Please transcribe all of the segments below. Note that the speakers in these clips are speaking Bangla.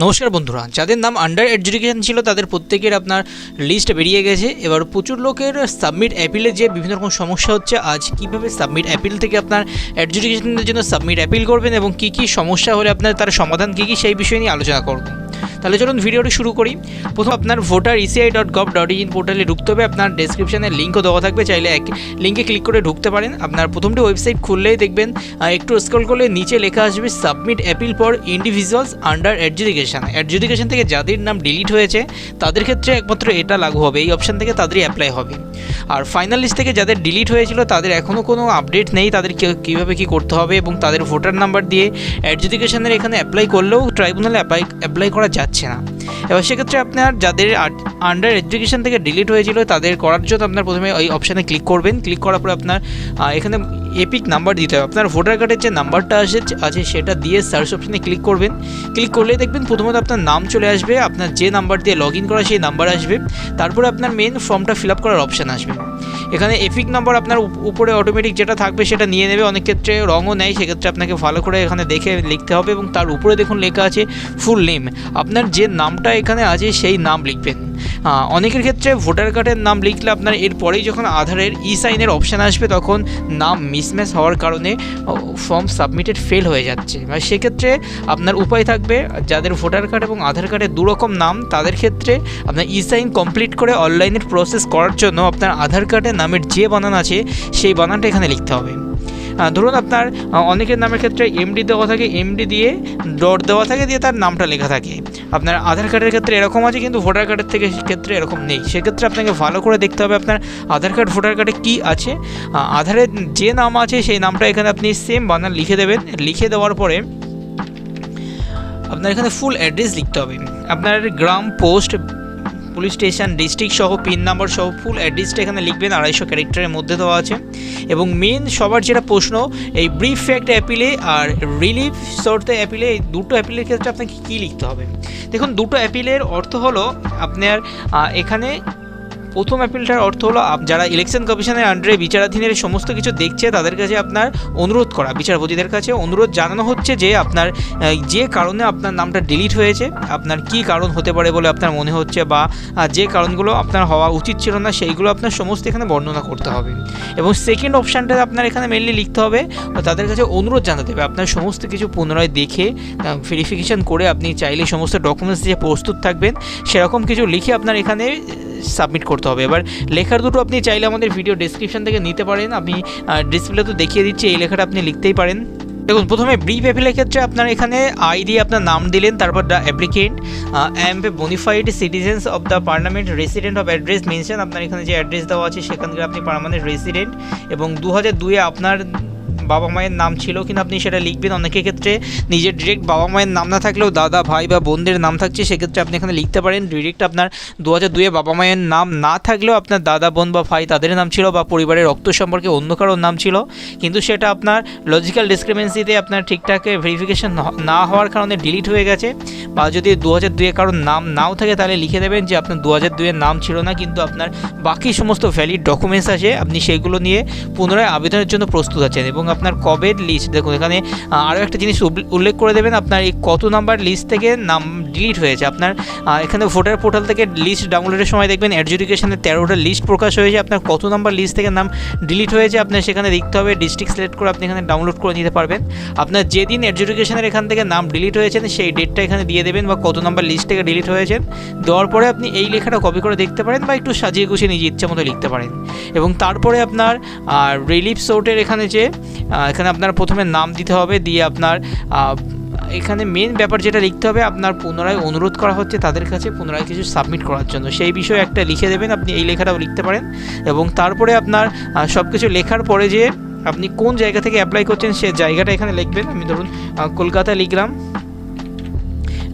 নমস্কার বন্ধুরা, যাদের নাম আন্ডার এডজুডিকেশন ছিল তাদের প্রত্যেকের আপনার লিস্ট বেরিয়ে গেছে। এবার প্রচুর লোকের সাবমিট অ্যাপিলে যে বিভিন্ন রকম সমস্যা হচ্ছে, আজ কীভাবে সাবমিট অ্যাপিল থেকে আপনার এডজুডিকেশনের জন্য সাবমিট অ্যাপিল করবেন এবং কী কী সমস্যা হলে আপনার তার সমাধান কী কী সেই বিষয় নিয়ে আলোচনা করব। তাহলে চলুন ভিডিওটি শুরু করি। প্রথম আপনার voter.eci.gov.in পোর্টালে ঢুকতে হবে। আপনার ডেসক্রিপশানে লিঙ্কও দেওয়া থাকবে, চাইলে এক লিঙ্কে ক্লিক করে ঢুকতে পারেন। আপনার প্রথমটি ওয়েবসাইট খুললেই দেখবেন একটু স্ক্রল করলে নিচে লেখা আসবে submit appeal for individuals under adjudication থেকে যাদের নাম ডিলিট হয়েছে তাদের ক্ষেত্রে একমাত্র এটা লাগু হবে, এই অপশান থেকে তাদেরই অ্যাপ্লাই হবে। আর ফাইনাল লিস্ট থেকে যাদের ডিলিট হয়েছিল তাদের এখনও কোনো আপডেট নেই, তাদের কীভাবে কী করতে হবে এবং তাদের ভোটার নাম্বার দিয়ে এডজুডিকেশনের এখানে অ্যাপ্লাই করলেও ট্রাইব্যুনালে অ্যাপ্লাই করা যাচ্ছে না। এবার সেক্ষেত্রে আপনার যাদের আন্ডার এডুকেশন থেকে ডিলিট হয়েছিল তাদের করার জন্য আপনার প্রথমে ওই অপশানে ক্লিক করবেন। ক্লিক করার পরে আপনার এখানে এপিক নাম্বার দিতে হবে। আপনার ভোটার কার্ডের যে নাম্বারটা আছে সেটা দিয়ে সার্চ অপশানে ক্লিক করবেন। ক্লিক করলেই দেখবেন প্রথমত আপনার নাম চলে আসবে, আপনার যে নাম্বার দিয়ে লগ ইন করা সেই নাম্বার আসবে, তারপরে আপনার মেন ফর্মটা ফিল আপ করার অপশান আসবে। এখানে এপিক নাম্বার আপনার উপরে অটোমেটিক যেটা থাকবে সেটা নিয়ে নেবে, অনেক ক্ষেত্রে রঙও নেয়, সেক্ষেত্রে আপনাকে ভালো করে এখানে দেখে লিখতে হবে এবং তার উপরে দেখুন লেখা আছে ফুল নেম, আপনার যে নামটা এখানে আছে সেই নাম লিখবেন। অনেকের ক্ষেত্রে ভোটার কার্ডের নাম লিখলে আপনার এরপরেই যখন আধারের ই সাইনের অপশান আসবে তখন নাম মিসম্যাচ হওয়ার কারণে ফর্ম সাবমিটেড ফেল হয়ে যাচ্ছে। সেক্ষেত্রে আপনার উপায় থাকবে, যাদের ভোটার কার্ড এবং আধার কার্ডে দুরকম নাম তাদের ক্ষেত্রে আপনার ই সাইন কমপ্লিট করে অনলাইনের প্রসেস করার জন্য আপনার আধার কার্ডের নামের যে বানান আছে সেই বানানটা এখানে লিখতে হবে। ধরুন আপনার অনেকের নামের ক্ষেত্রে এমডি দেওয়া থাকে, এমডি দিয়ে ডট দেওয়া থাকে, দিয়ে তার নামটা লেখা থাকে। আপনার আধার কার্ডের ক্ষেত্রে এরকম আছে কিন্তু ভোটার কার্ডের থেকে ক্ষেত্রে এরকম নেই। সেক্ষেত্রে আপনাকে ভালো করে দেখতে হবে আপনার আধার কার্ড ভোটার কার্ডে কী আছে। আধারের যে নাম আছে সেই নামটা এখানে আপনি সেম বানান লিখে দেবেন। লিখে দেওয়ার পরে আপনার এখানে ফুল অ্যাড্রেস লিখতে হবে। আপনার গ্রাম, পোস্ট, পুলিশ স্টেশন, ডিস্ট্রিক্ট সহ পিন নাম্বার সহ ফুল অ্যাড্রেসটা এখানে লিখবেন, 250 ক্যারেক্টারের মধ্যে দেওয়া আছে। এবং মেন সবার যেটা প্রশ্ন, এই ব্রিফ ফ্যাক্ট অ্যাপিলে আর রিলিফ শর্ট অ্যাপিলে, এই দুটো অ্যাপিলের ক্ষেত্রে আপনাকে কী লিখতে হবে। দেখুন, দুটো অ্যাপিলের অর্থ হলো আপনার এখানে প্রথম অ্যাপিলটার অর্থ হলো যারা ইলেকশন কমিশনের আন্ডারে বিচারাধীনের সমস্ত কিছু দেখছে তাদের কাছে আপনার অনুরোধ করা, বিচারপতিদের কাছে অনুরোধ জানানো হচ্ছে যে আপনার যে কারণে আপনার নামটা ডিলিট হয়েছে, আপনার কী কারণ হতে পারে বলে আপনার মনে হচ্ছে, বা যে কারণগুলো আপনার হওয়া উচিত ছিল না সেইগুলো আপনার সমস্ত এখানে বর্ণনা করতে হবে। এবং সেকেন্ড অপশানটা আপনার এখানে মেনলি লিখতে হবে, তাদের কাছে অনুরোধ জানাতে হবে আপনার সমস্ত কিছু পুনরায় দেখে ভেরিফিকেশান করে আপনি চাইলে সমস্ত ডকুমেন্টস দিয়ে প্রস্তুত থাকবেন সেরকম কিছু লিখে আপনার এখানে সাবমিট করতে হবে। এবার লেখার দুটো আপনি চাইলে আমাদের ভিডিও ডেসক্রিপশন থেকে নিতে পারেন, আমি ডিসপ্লে তো দেখিয়ে দিচ্ছি, এই লেখাটা আপনি লিখতেই পারেন। দেখুন, প্রথমে ব্রিফ অ্যাপিলের ক্ষেত্রে আপনার এখানে আই দিয়ে আপনার নাম দিলেন, তারপর the applicant am bona fide citizens of the permanent resident of address mention, আপনার এখানে যে অ্যাড্রেস দেওয়া আছে সেখানকার আপনি পার্মানেন্ট রেসিডেন্ট, এবং 2002-এ আপনার বাবা মায়ের নাম ছিল কিনা আপনি সেটা লিখবেন। অনেকের ক্ষেত্রে নিজের ডিরেক্ট বাবা মায়ের নাম না থাকলেও দাদা, ভাই বা বোনদের নাম থাকছে, সেক্ষেত্রে আপনি এখানে লিখতে পারেন ডিরেক্ট আপনার 2002-এ বাবা মায়ের নাম না থাকলেও আপনার দাদা, বোন বা ভাই তাদের নাম ছিল, বা পরিবারের রক্ত সম্পর্কে অন্য কারোর নাম ছিল, কিন্তু সেটা আপনার লজিক্যাল ডিসক্রিপেন্সিতে আপনার ঠিকঠাক ভেরিফিকেশন না হওয়ার কারণে ডিলিট হয়ে গেছে। বা যদি 2002-এ কারোর নাম নাও থাকে তাহলে লিখে দেবেন যে আপনার 2002-এর নাম ছিল না কিন্তু আপনার বাকি সমস্ত ভ্যালিড ডকুমেন্টস আছে, আপনি সেইগুলো নিয়ে পুনরায় আবেদনের জন্য প্রস্তুত আছেন। এবং আপনার কবের লিস্ট, দেখুন এখানে আরও একটা জিনিস উল্লেখ করে দেবেন, আপনার এই কত নাম্বার লিস্ট থেকে নাম ডিলিট হয়েছে। আপনার এখানে ভোটার পোর্টাল থেকে লিস্ট ডাউনলোডের সময় দেখবেন এডজুডিকেশনের 13টা লিস্ট প্রকাশ হয়েছে, আপনার কত নাম্বার লিস্ট থেকে নাম ডিলিট হয়েছে আপনার সেখানে দেখতে হবে। ডিস্ট্রিক্ট সিলেক্ট করে আপনি এখানে ডাউনলোড করে নিতে পারবেন। আপনার যেদিন এডজুডিকেশনের এখান থেকে নাম ডিলিট হয়েছেন সেই ডেটটা এখানে দিয়ে দেবেন, বা কত নাম্বার লিস্ট থেকে ডিলিট হয়েছেন দেওয়ার পরে আপনি এই লেখাটা কপি করে দেখতে পারেন, বা একটু সাজিয়ে গুছিয়ে নিজে ইচ্ছা মতো লিখতে পারেন। এবং তারপরে আপনার রিলিফ শর্টের এখানে যে এখানে আপনার প্রথমে নাম দিতে হবে, দিয়ে আপনার এখানে মেন ব্যাপার যেটা লিখতে হবে, আপনার পুনরায় অনুরোধ করা হচ্ছে তাদের কাছে পুনরায় কিছু সাবমিট করার জন্য, সেই বিষয়ে একটা লিখে দেবেন। আপনি এই লেখাটাও লিখতে পারেন। এবং তারপরে আপনার সব কিছু লেখার পরে যে আপনি কোন জায়গা থেকে অ্যাপ্লাই করছেন সে জায়গাটা এখানে লিখবেন। আমি ধরুন কলকাতা লিখলাম,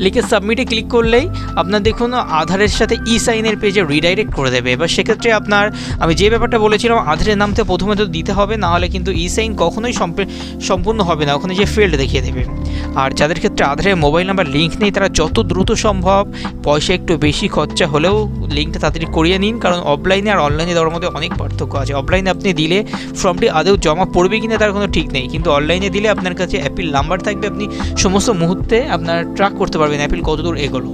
লিখে সাবমিটে ক্লিক করলেই আপনার দেখুন আধারের সাথে ই সাইনের পেজে রিডাইরেক্ট করে দেবে। এবার সেক্ষেত্রে আপনার আমি যে ব্যাপারটা বলেছিলাম আধারের নামতে প্রথমে তো দিতে হবে, না হলে কিন্তু ই সাইন কখনোই সম্পূর্ণ হবে না, ওখানে যে ফিল্ড দেখিয়ে দেবে। আর যাদের ক্ষেত্রে আধারের মোবাইল নাম্বার লিঙ্ক নেই তারা যত দ্রুত সম্ভব, পয়সা একটু বেশি খরচা হলেও লিঙ্কটা তাড়াতাড়ি করিয়ে নিন, কারণ অফলাইনে আর অনলাইনে দেওয়ার মধ্যে অনেক পার্থক্য আছে। অফলাইনে আপনি দিলে ফর্মটি আদৌ জমা পড়বে কিনা তার কোনো ঠিক নেই, কিন্তু অনলাইনে দিলে আপনার কাছে অ্যাপিল নাম্বার থাকবে, আপনি সমস্ত মুহূর্তে আপনার ট্র্যাক করতে পারবেন পারবেন অ্যাপিল কতদূর এগোলো।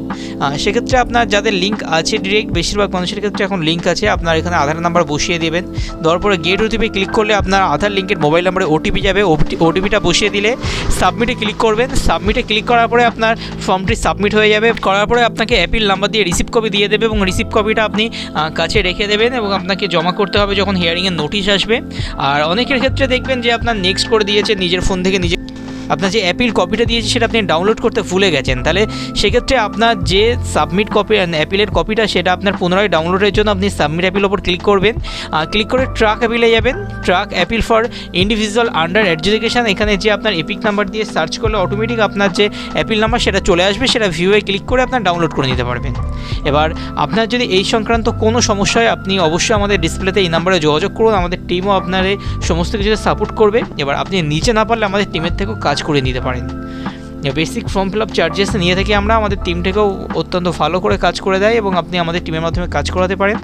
সেক্ষেত্রে আপনার যাদের লিঙ্ক আছে ডিরেক্ট, বেশিরভাগ মানুষের ক্ষেত্রে এখন লিঙ্ক আছে, আপনার এখানে আধার নাম্বার বসিয়ে দেবেন, দেওয়ার পরে গেট ওটিপি ক্লিক করলে আপনার আধার লিঙ্কের মোবাইল নাম্বারে ওটিপি যাবে, ওটিপিটা বসিয়ে দিলে সাবমিটে ক্লিক করবেন। সাবমিটে ক্লিক করার পরে আপনার ফর্মটি সাবমিট হয়ে যাবে, করার পরে আপনাকে অ্যাপিল নাম্বার দিয়ে রিসিভ কপি দিয়ে দেবে এবং রিসিভ কপিটা আপনি কাছে রেখে দেবেন এবং আপনাকে জমা করতে হবে যখন হিয়ারিংয়ের নোটিশ আসবে। আর অনেকের ক্ষেত্রে দেখবেন যে আপনার নেক্সট করে দিয়েছে নিজের ফোন থেকে, আপনার যে অ্যাপিল কপিটা দিয়েছে সেটা আপনি ডাউনলোড করতে ভুলে গেছেন, তাহলে সেক্ষেত্রে আপনার যে সাবমিট কপি অ্যাপিলের কপিটা সেটা আপনার পুনরায় ডাউনলোডের জন্য আপনি সাবমিট অ্যাপিল ওপর ক্লিক করবেন। ক্লিক করে ট্রাক অ্যাপিলে যাবেন, track appeal for individual under adjudication, এখানে যে আপনার এপিক নাম্বার দিয়ে সার্চ করলে অটোমেটিক আপনার যে অ্যাপিল নাম্বার সেটা চলে আসবে, সেটা ভিউয়ে ক্লিক করে আপনার ডাউনলোড করে নিতে পারবেন। এবার আপনার যদি এই সংক্রান্ত কোনো সমস্যা হয় আপনি অবশ্যই আমাদের ডিসপ্লেতে এই নাম্বারে যোগাযোগ করুন, আমাদের টিমও আপনার এই সমস্ত কিছুতে সাপোর্ট করবে। এবার আপনি নিচে না পারলে আমাদের টিমের থেকেও কাজ করে নিতে পারেন। Basic form fill up charges নিয়ে থাকি আমরা, আমাদের টিম থেকেও অত্যন্ত ভালো করে কাজ করে দেয় এবং আপনি আমাদের টিমের মাধ্যমে কাজ করাতে পারেন।